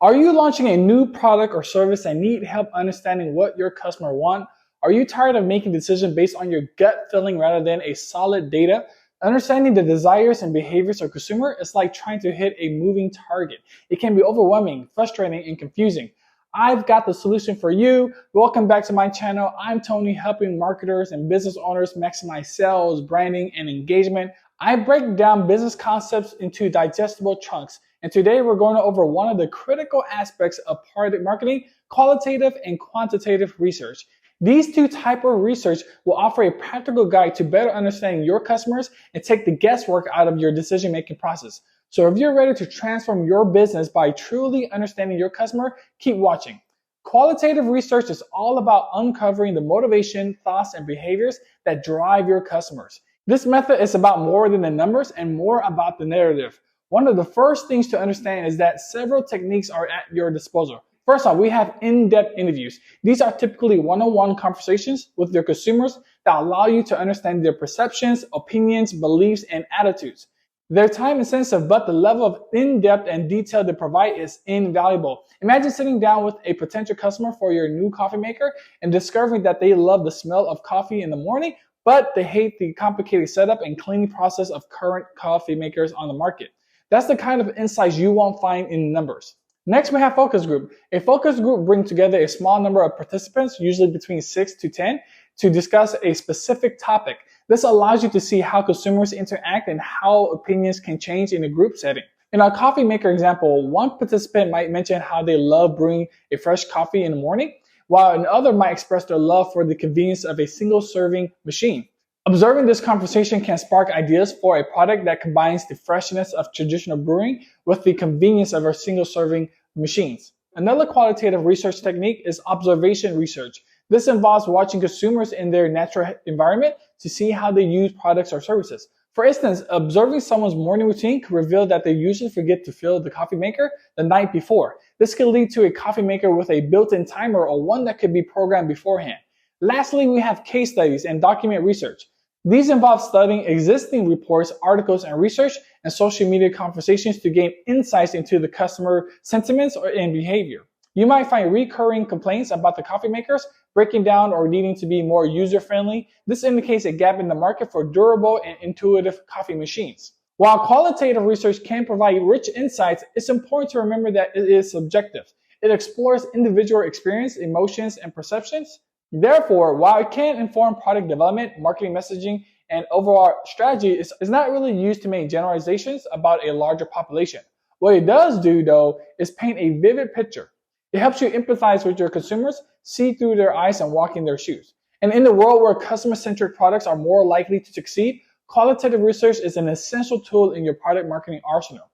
Are you launching a new product or service and need help understanding what your customer want? Are you tired of making decisions based on your gut feeling rather than a solid data? Understanding the desires and behaviors of consumer is like trying to hit a moving target. It can be overwhelming, frustrating, and confusing. I've got the solution for you. Welcome back to my channel. I'm Tony, helping marketers and business owners maximize sales, branding, and engagement. I break down business concepts into digestible chunks. And today we're going over one of the critical aspects of product marketing, qualitative and quantitative research. These two types of research will offer a practical guide to better understanding your customers and take the guesswork out of your decision-making process. So if you're ready to transform your business by truly understanding your customer, keep watching. Qualitative research is all about uncovering the motivation, thoughts, and behaviors that drive your customers. This method is about more than the numbers and more about the narrative. One of the first things to understand is that several techniques are at your disposal. First off, we have in-depth interviews. These are typically one-on-one conversations with your consumers that allow you to understand their perceptions, opinions, beliefs, and attitudes. They're time intensive, but the level of in-depth and detail they provide is invaluable. Imagine sitting down with a potential customer for your new coffee maker and discovering that they love the smell of coffee in the morning, but they hate the complicated setup and cleaning process of current coffee makers on the market. That's the kind of insights you won't find in numbers. Next, we have focus group. A focus group brings together a small number of participants, usually between 6 to 10, to discuss a specific topic. This allows you to see how consumers interact and how opinions can change in a group setting. In our coffee maker example, one participant might mention how they love brewing a fresh coffee in the morning, while another might express their love for the convenience of a single serving machine. Observing this conversation can spark ideas for a product that combines the freshness of traditional brewing with the convenience of our single-serving machines. Another qualitative research technique is observation research. This involves watching consumers in their natural environment to see how they use products or services. For instance, observing someone's morning routine could reveal that they usually forget to fill the coffee maker the night before. This could lead to a coffee maker with a built-in timer or one that could be programmed beforehand. Lastly, we have case studies and document research. These involve studying existing reports, articles, and research and social media conversations to gain insights into the customer sentiments and behavior. You might find recurring complaints about the coffee makers breaking down or needing to be more user-friendly. This indicates a gap in the market for durable and intuitive coffee machines. While qualitative research can provide rich insights, it's important to remember that it is subjective. It explores individual experience, emotions, and perceptions. Therefore, while it can inform product development, marketing messaging, and overall strategy, it's not really used to make generalizations about a larger population. What it does do, though, is paint a vivid picture. It helps you empathize with your consumers, see through their eyes, and walk in their shoes. And in the world where customer-centric products are more likely to succeed, qualitative research is an essential tool in your product marketing arsenal.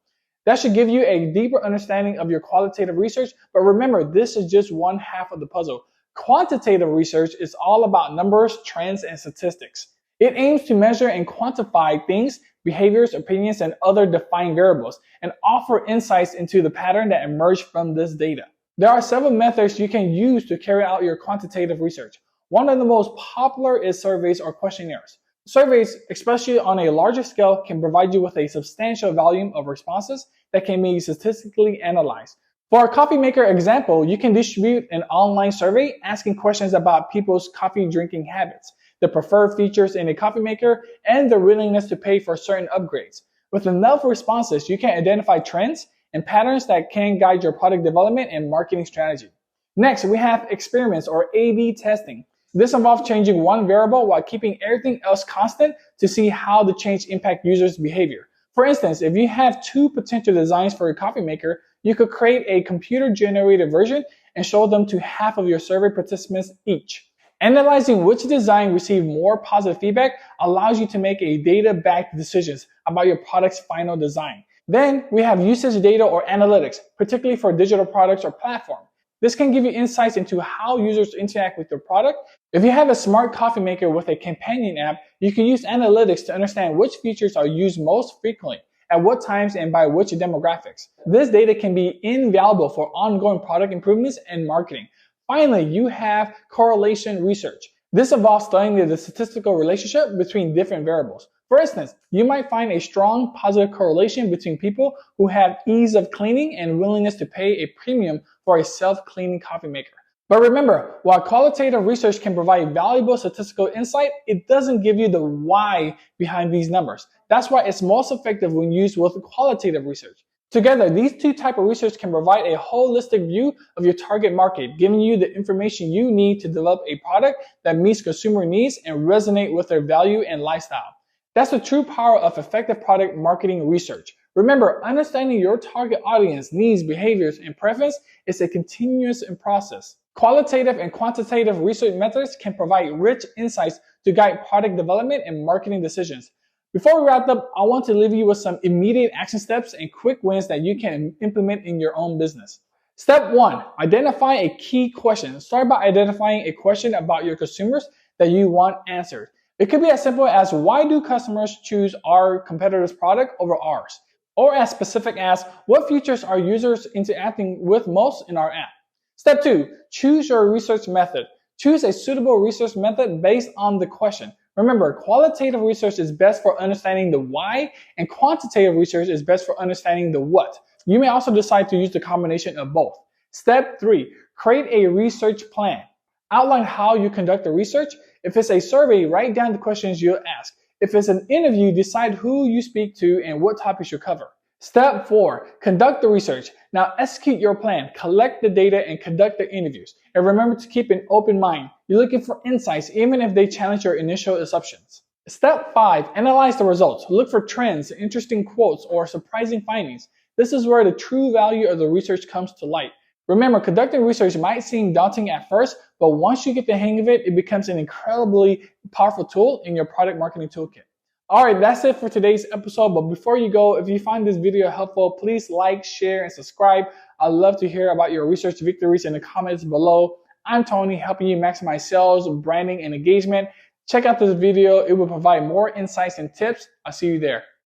That should give you a deeper understanding of your qualitative research, but remember, this is just one half of the puzzle. Quantitative research is all about numbers, trends, and statistics. It aims to measure and quantify things, behaviors, opinions, and other defined variables, and offer insights into the pattern that emerge from this data. There are several methods you can use to carry out your quantitative research. One of the most popular is surveys or questionnaires. Surveys, especially on a larger scale, can provide you with a substantial volume of responses that can be statistically analyzed. For our coffee maker example, you can distribute an online survey asking questions about people's coffee drinking habits, the preferred features in a coffee maker, and their willingness to pay for certain upgrades. With enough responses, you can identify trends and patterns that can guide your product development and marketing strategy. Next, we have experiments or A/B testing. This involves changing one variable while keeping everything else constant to see how the change impacts users' behavior. For instance, if you have two potential designs for your coffee maker, you could create a computer-generated version and show them to half of your survey participants each. Analyzing which design received more positive feedback allows you to make a data-backed decisions about your product's final design. Then we have usage data or analytics, particularly for digital products or platforms. This can give you insights into how users interact with your product. If you have a smart coffee maker with a companion app, you can use analytics to understand which features are used most frequently, at what times, and by which demographics. This data can be invaluable for ongoing product improvements and marketing. Finally, you have correlation research. This involves studying the statistical relationship between different variables. For instance, you might find a strong positive correlation between people who have ease of cleaning and willingness to pay a premium for a self-cleaning coffee maker. But remember, while qualitative research can provide valuable statistical insight, it doesn't give you the why behind these numbers. That's why it's most effective when used with qualitative research. Together, these two types of research can provide a holistic view of your target market, giving you the information you need to develop a product that meets consumer needs and resonate with their value and lifestyle. That's the true power of effective product marketing research. Remember, understanding your target audience, needs, behaviors, and preference is a continuous process. Qualitative and quantitative research methods can provide rich insights to guide product development and marketing decisions. Before we wrap up, I want to leave you with some immediate action steps and quick wins that you can implement in your own business. Step 1, identify a key question. Start by identifying a question about your consumers that you want answered. It could be as simple as, why do customers choose our competitor's product over ours? Or as specific as, what features are users interacting with most in our app? Step 2, choose your research method. Choose a suitable research method based on the question. Remember, qualitative research is best for understanding the why, and quantitative research is best for understanding the what. You may also decide to use the combination of both. Step 3, create a research plan. Outline how you conduct the research. If it's a survey, write down the questions you'll ask. If it's an interview, decide who you speak to and what topics you cover. Step 4, conduct the research. Now execute your plan, collect the data, and conduct the interviews. And remember to keep an open mind. You're looking for insights even if they challenge your initial assumptions. Step 5, analyze the results. Look for trends, interesting quotes, or surprising findings. This is where the true value of the research comes to light. Remember, conducting research might seem daunting at first, but once you get the hang of it, it becomes an incredibly powerful tool in your product marketing toolkit. Alright, that's it for today's episode, but before you go, if you find this video helpful, please like, share, and subscribe. I'd love to hear about your research victories in the comments below. I'm Tony, helping you maximize sales, branding, and engagement. Check out this video. It will provide more insights and tips. I'll see you there.